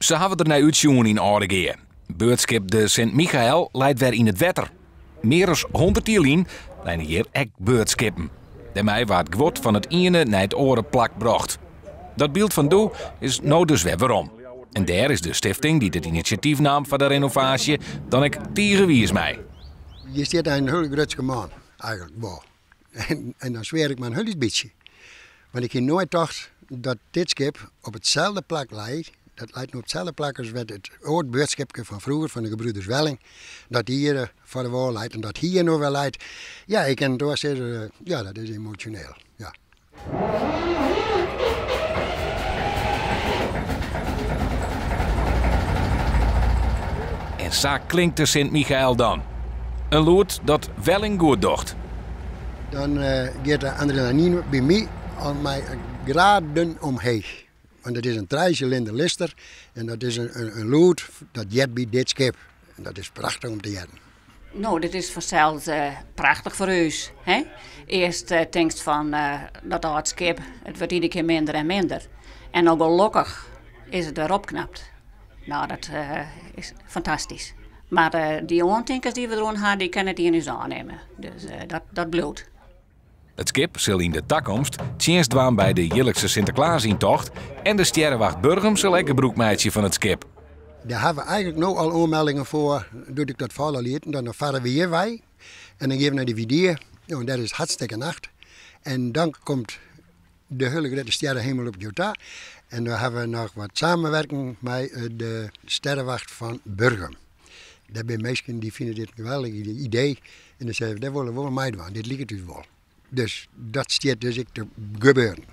Ze hebben er naar uitzien in Oudegeer. Beurtschip de Sint-Michael leidt weer in het wetter. Meer dan 100 jaar lang lijnen hier ek beurtschippen. Daarmee waar het geword van het ene naar het andere plak bracht. Dat beeld van Doe is nou dus weer waarom. En daar is de stichting die het initiatief nam voor de renovatie dan ik tegenwies mij. Je zit een heel groot man, eigenlijk wel. En dan zweer ik me een heel beetje. Want ik heb nooit gedacht dat dit schip op hetzelfde plak leidt. Dat leidt nu op hetzelfde plak als het oude beurtschipje van vroeger, van de gebroeders Welling. Dat hier voor de wal leidt en dat hier nog wel leidt. Ja, ik kan door zeggen, ja, dat is emotioneel. Ja. En zo klinkt de Sint-Michael dan. Een lood dat Welling goed docht. Dan gaat de adrenaline bij mij aan mij graden omheen. Want het is een 3-cilinder lister en dat is een lood dat jet bij dit schip. En dat is prachtig om te jetten. Nou, dit is vanzelf prachtig voor u. Hè? Eerst denkst van dat oud schip, het wordt iedere keer minder en minder. En ook gelukkig is het weer opknapt. Nou, dat is fantastisch. Maar die aantinkers die we erin hadden, die kunnen het hier niet aannemen. Dus dat bloedt. Het schip zal in de toekomst tjenst dwaan bij de jaarlijkse Sinterklaasintocht en de sterrenwacht Burgum zal ook een broekmeidje van het schip. Daar hebben we eigenlijk nu al aanmeldingen voor, doe ik dat vallen liet. Dan varen we hier bij en dan geven we naar de video. Nou, en dat is hartstikke nacht. En dan komt de hele grote sterrenhemel op Jota. En dan hebben we nog wat samenwerking met de sterrenwacht van Burgum. Daar zijn mensen die vinden dit een geweldig idee. En dan zeggen we, dat willen we wel meedoen, dit ligt het dus wel. Dus dat staat dus ik te gebeuren.